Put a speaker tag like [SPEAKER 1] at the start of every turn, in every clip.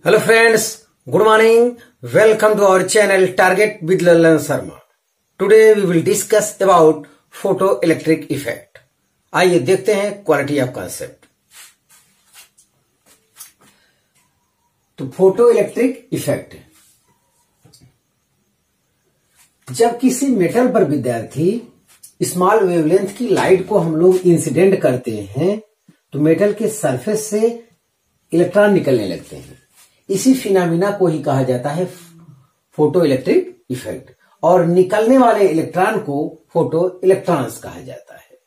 [SPEAKER 1] Hello friends, good morning. Welcome to our channel Target with Lallan Sharma. Today we will discuss about photoelectric effect. आइए देखते हैं quality of concept. तो photoelectric effect, जब किसी metal पर विद्यार्थी small wavelength की लाइट को हम लोग इंसिडेंट करते हैं तो मेटल के सरफेस से इलेक्ट्रॉन निकलने लगते हैं। इसी फिनोमिना को ही कहा जाता है फोटोइलेक्ट्रिक इफेक्ट, और निकलने वाले इलेक्ट्रॉन को फोटो इलेक्ट्रॉन्स कहा जाता है।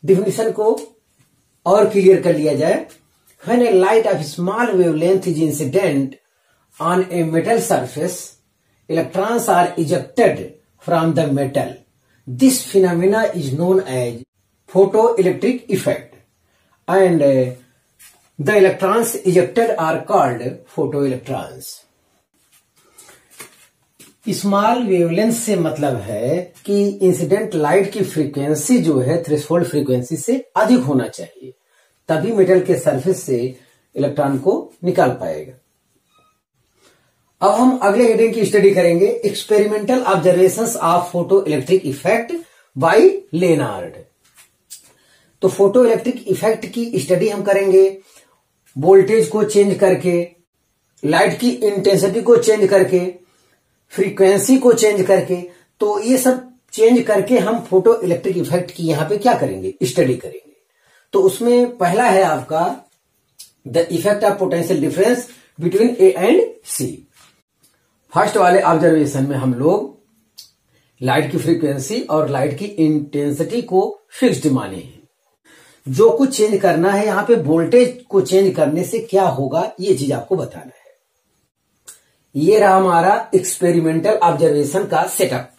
[SPEAKER 1] डिफिनेशन को और क्लियर कर लिया जाए। When a light of small wavelength is incident on a metal surface, electrons are ejected from the metal. This phenomena is known as photoelectric effect, and the electrons ejected are called photoelectrons. Small wavelength से मतलब है कि incident light की frequency जो है threshold frequency से अधिक होना चाहिए, तभी मेटल के सरफेस से इलेक्ट्रॉन को निकाल पाएगा। अब हम अगले हेडिंग की स्टडी करेंगे, experimental observations of photo electric effect by Lenard. तो फोटो इलेक्ट्रिक इफेक्ट की स्टडी हम करेंगे वोल्टेज को चेंज करके, लाइट की इंटेंसिटी को चेंज करके, फ्रीक्वेंसी को चेंज करके। तो ये सब चेंज करके हम फोटो इलेक्ट्रिक इफेक्ट की यहां पे क्या करेंगे, स्टडी करेंगे। तो उसमें पहला है आपका the effect of potential difference between A and C. First वाले ऑब्जर्वेशन में हम लोग लाइट की फ्रीक्वेंसी और लाइट की इंटेंसिटी को फिक्स्ड माने हैं। जो कुछ चेंज करना है यहां पे वोल्टेज को चेंज करने से क्या होगा, ये चीज आपको बताना है। ये रहा हमारा एक्सपेरिमेंटल ऑब्जर्वेशन का सेटअप।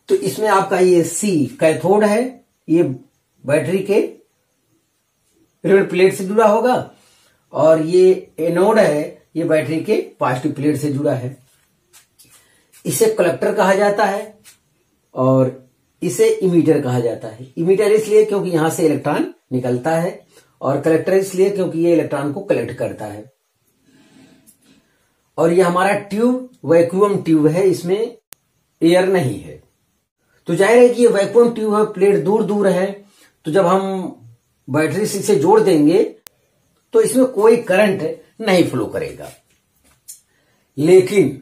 [SPEAKER 1] तो इसमें आपका ये सी कैथोड है, ये बैटरी के ऋण प्लेट से जुड़ा होगा, और ये एनोड है, ये बैटरी के पॉजिटिव प्लेट से जुड़ा है। इसे कलेक्टर कहा जाता है और इसे इमीटर कहा जाता है। इमीटर इसलिए क्योंकि यहां से इलेक्ट्रॉन निकलता है, और कलेक्टर इसलिए क्योंकि ये इलेक्ट्रॉन को कलेक्ट करता है। और ये हमारा ट्यूब वैक्यूम ट्यूब है, इसमें एयर नहीं है। तो जाहिर है कि ये वैक्यूम ट्यूब है, प्लेट दूर दूर है, तो जब हम बैटरी से इसे जोड़ देंगे तो इसमें कोई करंट नहीं फ्लो करेगा। लेकिन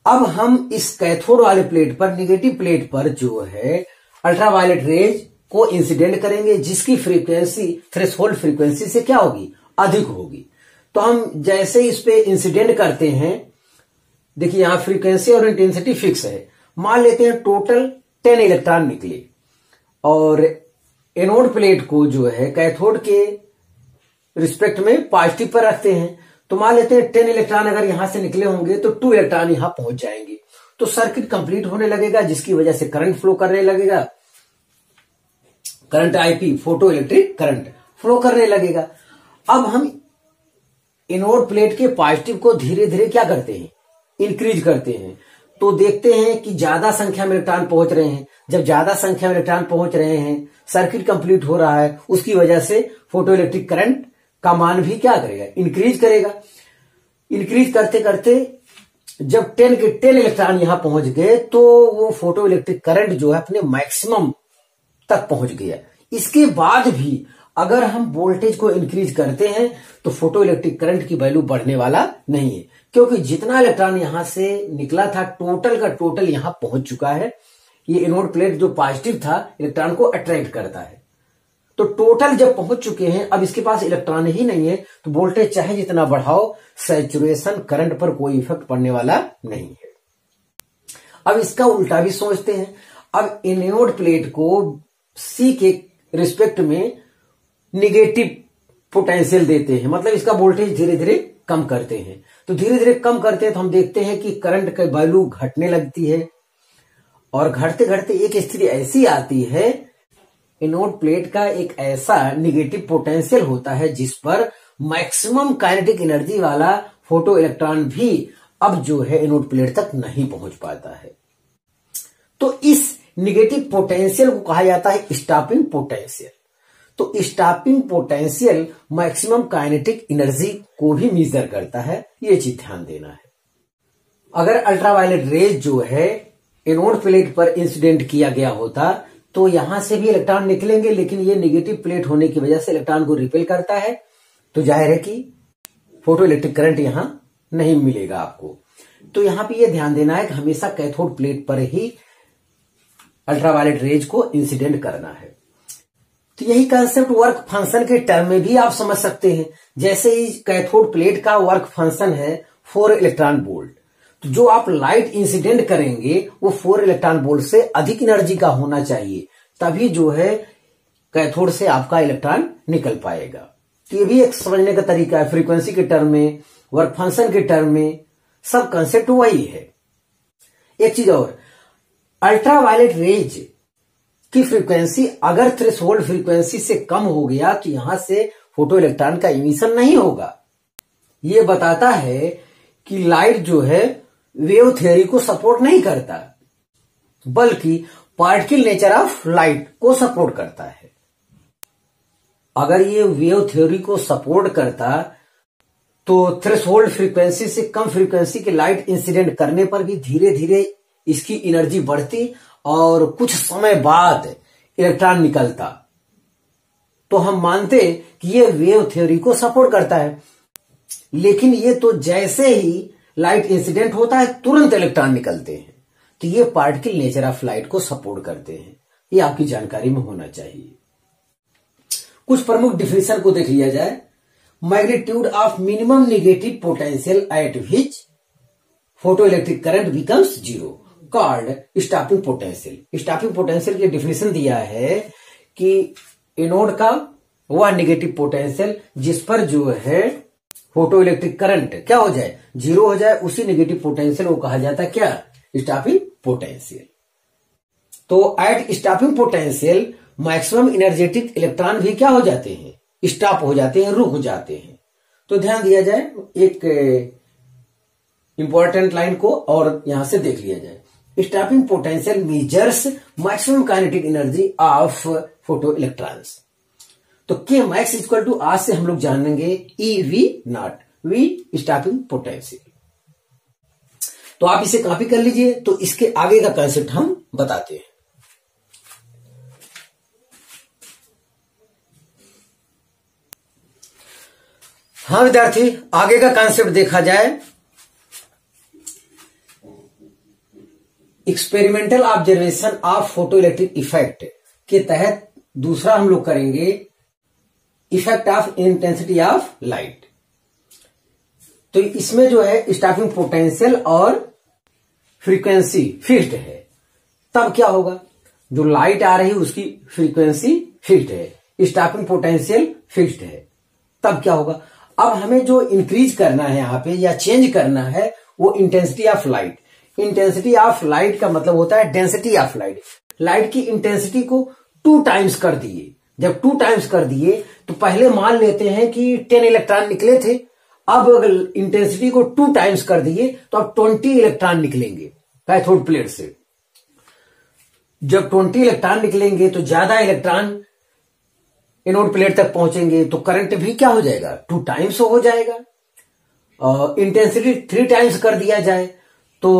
[SPEAKER 1] अब हम इस कैथोड वाले प्लेट पर, नेगेटिव प्लेट पर जो है अल्ट्रावायलेट रेज को इंसिडेंट करेंगे, जिसकी फ्रीक्वेंसी थ्रेशोल्ड फ्रीक्वेंसी से क्या होगी, अधिक होगी। तो हम जैसे इस पे इंसिडेंट करते हैं, देखिए यहां फ्रीक्वेंसी और इंटेंसिटी फिक्स है। मान लेते हैं टोटल 10 इलेक्ट्रॉन निकले, और एनोड प्लेट को जो है कैथोड के रिस्पेक्ट में पॉजिटिव पर रखते हैं। तो मान लेते हैं 10 इलेक्ट्रॉन अगर यहां से निकले होंगे तो 2 इलेक्ट्रॉन यहां पहुंच जाएंगे। तो सर्किट कंप्लीट होने लगेगा, जिसकी वजह से करंट फ्लो करने लगेगा। Current IP, photo electric current flow करने लगेगा। अब हम एनोड प्लेट के पॉजिटिव को धीरे धीरे क्या करते हैं, इंक्रीज करते हैं। तो देखते हैं कि ज्यादा संख्या में इलेक्ट्रॉन पहुंच रहे हैं। जब ज्यादा संख्या में इलेक्ट्रॉन पहुंच रहे हैं, सर्किट कंप्लीट हो रहा है, उसकी वजह से फोटो इलेक्ट्रिक करंट का मान भी क्या करेगा, इंक्रीज करेगा। इंक्रीज करते करते जब 10 के 10 इलेक्ट्रॉन यहां पहुंच गए तो वो फोटो इलेक्ट्रिक करंट जो है अपने मैक्सिमम तक पहुंच गया। इसके बाद भी अगर हम वोल्टेज को इंक्रीज करते हैं तो फोटो इलेक्ट्रिक करंट की वैल्यू बढ़ने वाला नहीं है, क्योंकि जितना इलेक्ट्रॉन यहां से निकला था टोटल का टोटल यहां पहुंच चुका है। ये एनोड प्लेट जो पॉजिटिव था इलेक्ट्रॉन को अट्रैक्ट करता है। तो टोटल जब पहुंच चुके हैं, अब इसके पास इलेक्ट्रॉन ही नहीं है, तो वोल्टेज चाहे जितना बढ़ाओ, सैचुरेशन करंट पर कोई इफेक्ट पड़ने वाला नहीं है। अब इसका उल्टा भी सोचते हैं। अब एनोड प्लेट को सी के रिस्पेक्ट में निगेटिव पोटेंशियल देते हैं, मतलब इसका वोल्टेज धीरे धीरे कम करते हैं। तो धीरे धीरे कम करते हैं तो हम देखते हैं कि करंट की वैल्यू घटने लगती है, और घटते घटते एक स्थिति ऐसी आती है, एनोड प्लेट का एक ऐसा निगेटिव पोटेंशियल होता है जिस पर मैक्सिमम काइनेटिक एनर्जी वाला फोटो इलेक्ट्रॉन भी अब जो है एनोड प्लेट तक नहीं पहुंच पाता है। तो इस निगेटिव पोटेंशियल को कहा जाता है स्टॉपिंग पोटेंशियल। तो stopping potential maximum kinetic energy को भी मेजर करता है, ये चीज ध्यान देना है। अगर अल्ट्रावायलेट रेज जो है एनोड प्लेट पर इंसिडेंट किया गया होता तो यहां से भी इलेक्ट्रॉन निकलेंगे, लेकिन ये नेगेटिव प्लेट होने की वजह से इलेक्ट्रॉन को रिपेल करता है, तो जाहिर है कि फोटो इलेक्ट्रिक करंट यहां नहीं मिलेगा आपको। तो यहां पे ये ध्यान देना है कि हमेशा कैथोड प्लेट पर ही अल्ट्रावायलेट रेज को इंसिडेंट करना है। तो यही कंसेप्ट वर्क फंक्शन के टर्म में भी आप समझ सकते हैं। जैसे ही कैथोड प्लेट का वर्क फंक्शन है 4 इलेक्ट्रॉन वोल्ट, तो जो आप लाइट इंसिडेंट करेंगे वो 4 इलेक्ट्रॉन वोल्ट से अधिक एनर्जी का होना चाहिए, तभी जो है कैथोड से आपका इलेक्ट्रॉन निकल पाएगा। तो ये भी एक समझने का तरीका है। फ्रीक्वेंसी के टर्म में, वर्क फंक्शन के टर्म में, सब कंसेप्ट वही है। एक चीज और, अल्ट्रावायलेट रेज की फ्रीक्वेंसी अगर थ्रेशोल्ड फ्रीक्वेंसी से कम हो गया तो यहां से फोटो इलेक्ट्रॉन का इमिशन नहीं होगा। ये बताता है कि लाइट जो है वेव थ्योरी को सपोर्ट नहीं करता, बल्कि पार्टिकल नेचर ऑफ लाइट को सपोर्ट करता है। अगर ये वेव थ्योरी को सपोर्ट करता तो थ्रेशोल्ड फ्रीक्वेंसी से कम फ्रीक्वेंसी की लाइट इंसिडेंट करने पर भी धीरे धीरे इसकी एनर्जी बढ़ती और कुछ समय बाद इलेक्ट्रॉन निकलता, तो हम मानते कि ये वेव थ्योरी को सपोर्ट करता है। लेकिन ये तो जैसे ही लाइट इंसिडेंट होता है तुरंत इलेक्ट्रॉन निकलते हैं, तो ये पार्टिकल नेचर ऑफ लाइट को सपोर्ट करते हैं। ये आपकी जानकारी में होना चाहिए। कुछ प्रमुख डिफिनेशन को देख लिया जाए। Magnitude of minimum negative potential at which photo electric current becomes zero called stopping potential. Stopping potential की डिफिनेशन दिया है कि एनोड का वह नेगेटिव पोटेंशियल जिस पर जो है फोटो इलेक्ट्रिक करंट क्या हो जाए, जीरो हो जाए, उसी नेगेटिव पोटेंशियल को कहा जाता है क्या, स्टॉपिंग पोटेंशियल। तो at stopping potential maximum energetic electron भी क्या हो जाते हैं, स्टॉप हो जाते हैं, रुक जाते हैं। तो ध्यान दिया जाए एक इंपॉर्टेंट लाइन को और यहां से देख लिया जाए। Stopping potential measures maximum kinetic energy of photo electrons. तो के मैक्स इक्वल टू आज से हम लोग जानेंगे e V naught, V stopping potential. तो आप इसे कॉपी कर लीजिए, तो इसके आगे का कंसेप्ट हम बताते हैं। हाँ विद्यार्थी, आगे का कंसेप्ट देखा जाए, experimental observation of photo electric effect के तहत दूसरा हम लोग करेंगे effect of intensity of light. तो इसमें जो है स्टॉपिंग पोटेंशियल और फ्रीक्वेंसी फिक्स्ड है, तब क्या होगा, जो लाइट आ रही है उसकी फ्रीक्वेंसी फिक्स्ड है, स्टॉपिंग पोटेंशियल फिक्स्ड है, तब क्या होगा। अब हमें जो इंक्रीज करना है यहां पे या चेंज करना है वो intensity of light. Intensity of light का मतलब होता है डेंसिटी ऑफ लाइट। लाइट की इंटेंसिटी को 2 टाइम्स कर दिए। जब 2 टाइम्स कर दिए तो पहले मान लेते हैं कि 10 इलेक्ट्रॉन निकले थे, अब अगर इंटेंसिटी को 2 टाइम्स कर दिए तो अब 20 इलेक्ट्रॉन निकलेंगे कैथोड प्लेट से। जब 20 इलेक्ट्रॉन निकलेंगे तो ज्यादा इलेक्ट्रॉन एनोड प्लेट तक पहुंचेंगे, तो करंट भी क्या हो जाएगा, 2 टाइम्स हो जाएगा। इंटेंसिटी 3 टाइम्स कर दिया जाए तो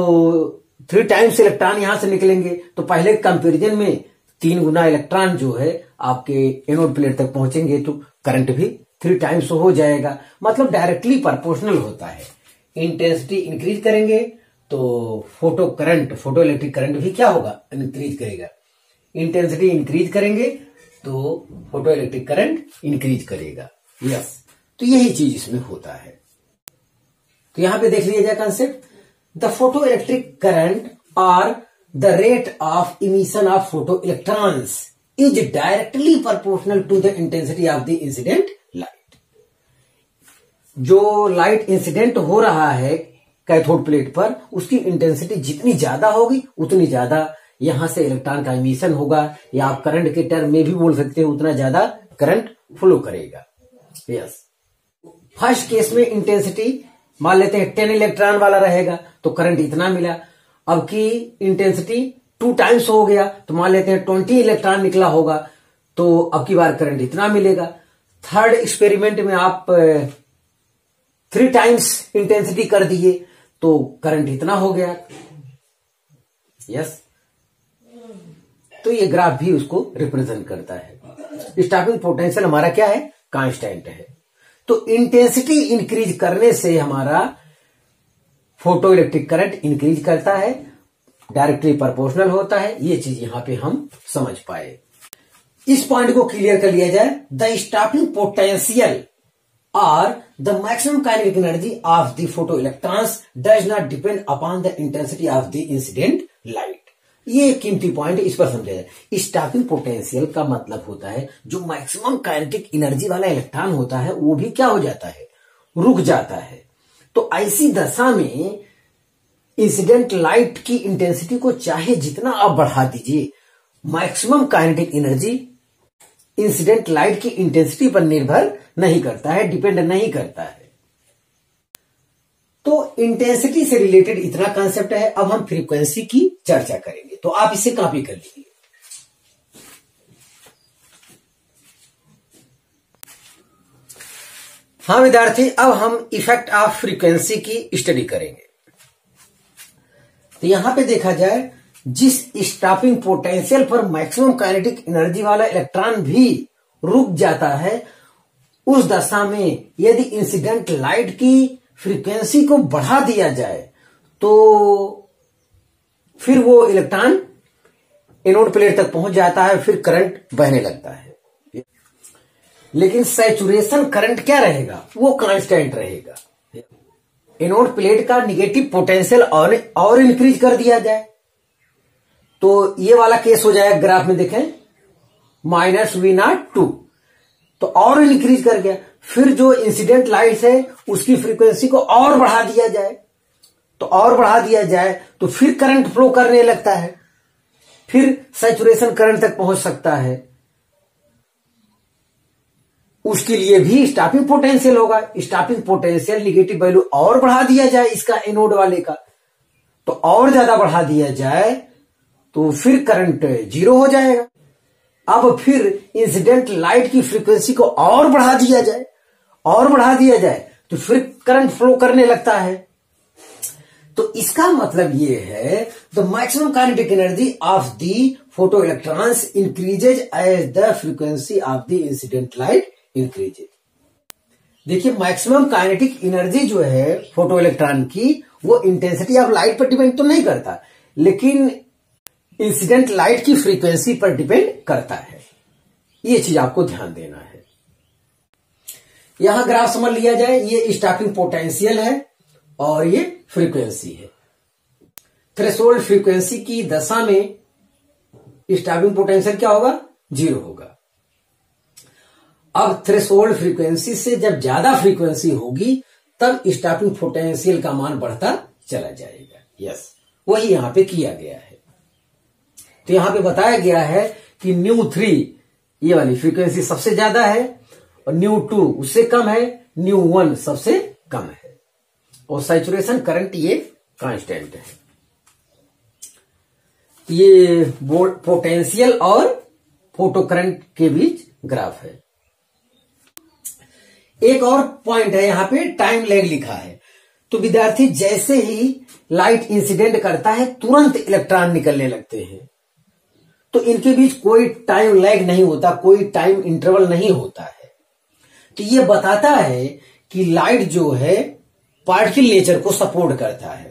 [SPEAKER 1] 3 टाइम्स इलेक्ट्रॉन यहां से निकलेंगे, तो पहले कंपैरिजन में 3 गुना इलेक्ट्रॉन जो है आपके एनोड प्लेट तक पहुंचेंगे, तो करंट भी 3 टाइम्स हो जाएगा। मतलब डायरेक्टली प्रोपोर्शनल होता है। इंटेंसिटी इंक्रीज करेंगे तो फोटो इलेक्ट्रिक करंट भी क्या होगा, इंक्रीज करेगा। इंटेंसिटी इंक्रीज करेंगे तो फोटो इलेक्ट्रिक करंट इंक्रीज करेगा। यस, तो यही चीज इसमें होता है। तो यहां पे देख लिया जाए concept, the photoelectric current और the rate of emission of photo electrons is directly proportional to the intensity of the incident light. जो लाइट इंसिडेंट हो रहा है कैथोड प्लेट पर, उसकी इंटेंसिटी जितनी ज्यादा होगी उतनी ज्यादा यहां से इलेक्ट्रॉन का इमिशन होगा, या आप करंट के टर्म में भी बोल सकते हैं, उतना ज्यादा करंट फ्लो करेगा। यस, फर्स्ट केस में इंटेंसिटी मान लेते हैं 10 इलेक्ट्रॉन वाला रहेगा तो करंट इतना मिला। अब की इंटेंसिटी 2 टाइम्स हो गया तो मान लेते हैं 20 इलेक्ट्रॉन निकला होगा, तो अब की बार करंट इतना मिलेगा। थर्ड एक्सपेरिमेंट में आप 3 टाइम्स इंटेंसिटी कर दिए तो करंट इतना हो गया। यस, तो ये ग्राफ भी उसको रिप्रेजेंट करता है। स्टॉपिंग पोटेंशियल हमारा क्या है, कांस्टेंट है। तो इंटेंसिटी इंक्रीज करने से हमारा फोटो इलेक्ट्रिक करंट इंक्रीज करता है, डायरेक्टली प्रोपोर्शनल होता है। ये चीज यहां पे हम समझ पाए। इस पॉइंट को क्लियर कर लिया जाए। द स्टॉपिंग पोटेंशियल और the maximum kinetic energy of the photo electrons does not depend upon the intensity of the incident light. ये कीमती पॉइंट, इस पर समझा जाए। स्टॉपिंग पोटेंशियल का मतलब होता है जो मैक्सिमम काइनेटिक एनर्जी वाला इलेक्ट्रॉन होता है वो भी क्या हो जाता है, रुक जाता है। तो ऐसी दशा में इंसिडेंट लाइट की इंटेंसिटी को चाहे जितना आप बढ़ा दीजिए, maximum kinetic energy incident light की इंटेंसिटी पर निर्भर नहीं करता है, डिपेंड नहीं करता है। तो इंटेंसिटी से रिलेटेड इतना कांसेप्ट है। अब हम फ्रीक्वेंसी की चर्चा करेंगे, तो आप इसे कॉपी कर लीजिए। हाँ विद्यार्थी, अब हम इफेक्ट ऑफ फ्रीक्वेंसी की स्टडी करेंगे। तो यहां पे देखा जाए, जिस स्टॉपिंग पोटेंशियल पर मैक्सिमम काइनेटिक एनर्जी वाला इलेक्ट्रॉन भी रुक जाता है, उस दशा में यदि इंसिडेंट लाइट की फ्रीक्वेंसी को बढ़ा दिया जाए तो फिर वो इलेक्ट्रॉन एनोड प्लेट तक पहुंच जाता है, फिर करंट बहने लगता है। लेकिन सैचुरेशन करंट क्या रहेगा, वो कांस्टेंट रहेगा। एनोड प्लेट का निगेटिव पोटेंशियल और इंक्रीज कर दिया जाए तो ये वाला केस हो जाएगा। ग्राफ में देखें -V02, तो और इंक्रीज कर गया। फिर जो इंसिडेंट लाइट है उसकी फ्रीक्वेंसी को और बढ़ा दिया जाए, तो और बढ़ा दिया जाए तो फिर करंट फ्लो करने लगता है, फिर सैचुरेशन करंट तक पहुंच सकता है। उसके लिए भी स्टॉपिंग पोटेंशियल होगा। स्टॉपिंग पोटेंशियल निगेटिव वैल्यू और बढ़ा दिया जाए इसका एनोड वाले का, तो और ज्यादा बढ़ा दिया जाए तो फिर करंट 0 हो जाएगा। अब फिर इंसिडेंट लाइट की फ्रीक्वेंसी को और बढ़ा दिया जाए, और बढ़ा दिया जाए तो फिर करंट फ्लो करने लगता है। तो इसका मतलब ये है the maximum kinetic energy of the photo electrons increases as the frequency of the incident light increases. देखिए, मैक्सिमम काइनेटिक एनर्जी जो है फोटो इलेक्ट्रॉन की, वो इंटेंसिटी ऑफ लाइट पर डिपेंड तो नहीं करता, लेकिन इंसिडेंट लाइट की फ्रीक्वेंसी पर डिपेंड करता है। ये चीज आपको ध्यान देना है। यहां ग्राफ समझ लिया जाए, ये स्टॉपिंग पोटेंशियल है और ये फ्रीक्वेंसी है। थ्रेशोल्ड फ्रीक्वेंसी की दशा में स्टॉपिंग पोटेंशियल क्या होगा, 0 होगा। अब थ्रेशोल्ड फ्रीक्वेंसी से जब ज्यादा फ्रीक्वेंसी होगी तब स्टॉपिंग पोटेंशियल का मान बढ़ता चला जाएगा। यस, वही यहां पे किया गया है। तो यहां पे बताया गया है कि ν3 ये वाली फ्रीक्वेंसी सबसे ज्यादा है और ν2 उससे कम है, ν1 सबसे कम है, और सैचुरेशन करंट ये कांस्टेंट है। ये पोटेंशियल और फोटो करंट के बीच ग्राफ है। एक और पॉइंट है, यहां पे टाइम लैग लिखा है। तो विद्यार्थी, जैसे ही लाइट इंसिडेंट करता है तुरंत इलेक्ट्रॉन निकलने लगते हैं, तो इनके बीच कोई टाइम लैग नहीं होता, कोई टाइम इंटरवल नहीं होता है। तो ये बताता है कि लाइट जो है पार्टिकल नेचर को सपोर्ट करता है।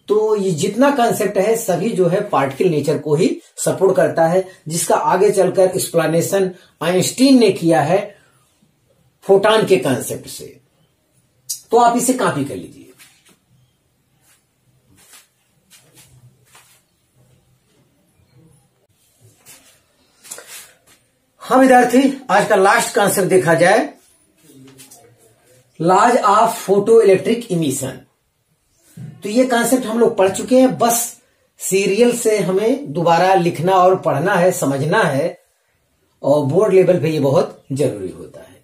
[SPEAKER 1] तो ये जितना कॉन्सेप्ट है सभी जो है पार्टिकल नेचर को ही सपोर्ट करता है, जिसका आगे चलकर एक्सप्लेनेशन आइंस्टीन ने किया है फोटॉन के कॉन्सेप्ट से। तो आप इसे कॉपी कर लीजिए। हाँ विद्यार्थी, आज का लास्ट कॉन्सेप्ट देखा जाए, laws of photo electric emission. तो ये कॉन्सेप्ट हम लोग पढ़ चुके हैं, बस सीरियल से हमें दोबारा लिखना और पढ़ना है, समझना है, और बोर्ड लेवल पे ये बहुत जरूरी होता है।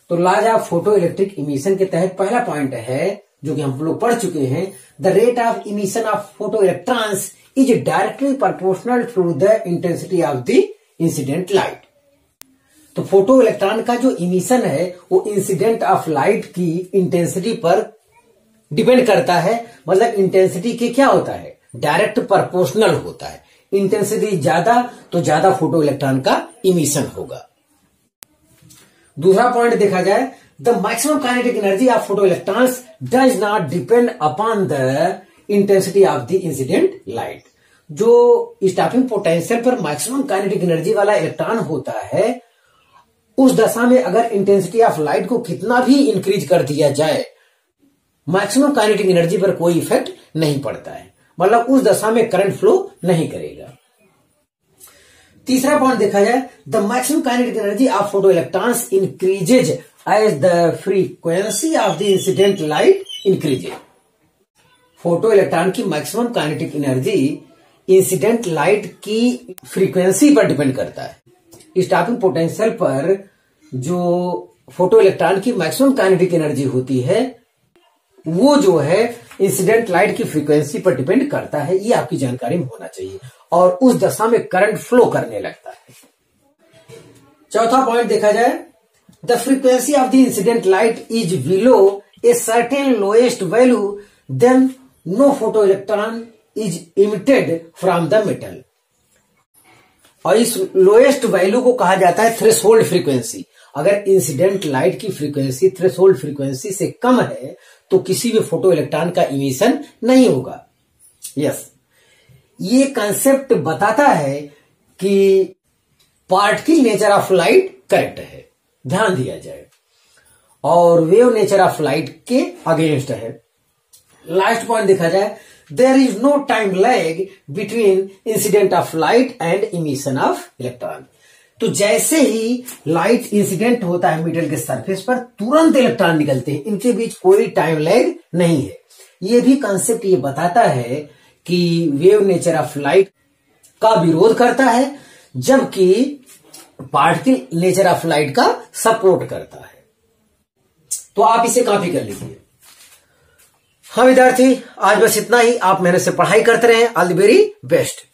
[SPEAKER 1] तो laws of photo electric emission के तहत पहला पॉइंट है जो कि हम लोग पढ़ चुके हैं, the rate of emission of photo electrons is directly proportional to the intensity of the incident light. तो फोटो इलेक्ट्रॉन का जो इमिशन है वो इंसिडेंट ऑफ लाइट की इंटेंसिटी पर डिपेंड करता है। मतलब इंटेंसिटी के क्या होता है, डायरेक्ट प्रोपोर्शनल होता है। इंटेंसिटी ज्यादा तो ज्यादा फोटो इलेक्ट्रॉन का इमिशन होगा। दूसरा पॉइंट देखा जाए, the maximum kinetic energy of photo electrons does not depend upon the intensity of the incident light. जो स्टॉपिंग पोटेंशियल पर मैक्सिमम काइनेटिक एनर्जी वाला इलेक्ट्रॉन होता है, उस दशा में अगर इंटेंसिटी ऑफ लाइट को कितना भी इंक्रीज कर दिया जाए, मैक्सिमम काइनेटिक एनर्जी पर कोई इफेक्ट नहीं पड़ता है। मतलब उस दशा में करंट फ्लो नहीं करेगा। तीसरा पॉइंट देखा जाए, the maximum kinetic energy of photo electrons increases as the frequency of the incident light increases. Photo electron की maximum kinetic energy incident light की फ्रीक्वेंसी पर डिपेंड करता है। स्टॉपिंग पोटेंशियल पर जो फोटो इलेक्ट्रॉन की मैक्सिमम काइनेटिक एनर्जी होती है, वो जो है इंसिडेंट लाइट की फ्रीक्वेंसी पर डिपेंड करता है। ये आपकी जानकारी में होना चाहिए। और उस दशा में करंट फ्लो करने लगता है। चौथा पॉइंट देखा जाए, the frequency of the incident light is below a certain lowest value then no photo electron is emitted from the metal. और इस लोएस्ट वैल्यू को कहा जाता है थ्रेशोल्ड फ्रीक्वेंसी। अगर इंसिडेंट लाइट की फ्रीक्वेंसी थ्रेशोल्ड फ्रीक्वेंसी से कम है तो किसी भी फोटो इलेक्ट्रॉन का इमिशन नहीं होगा। यस, ये कंसेप्ट बताता है कि particle nature of light correct है, ध्यान दिया जाए, और वेव नेचर ऑफ लाइट के अगेंस्ट है। लास्ट पॉइंट देखा जाए, there is no time lag between incident of light and emission of electron. तो जैसे ही लाइट इंसिडेंट होता है मेटल के सरफेस पर, तुरंत इलेक्ट्रॉन निकलते हैं। इनके बीच कोई टाइम लैग नहीं है। ये भी कंसेप्ट ये बताता है कि वेव नेचर ऑफ लाइट का विरोध करता है, जबकि पार्टिकल नेचर ऑफ लाइट का सपोर्ट करता है। तो आप इसे कॉपी कर लीजिए। हाँ विद्यार्थी, आज बस इतना ही। आप मेहनत से पढ़ाई करते रहें। All the very best.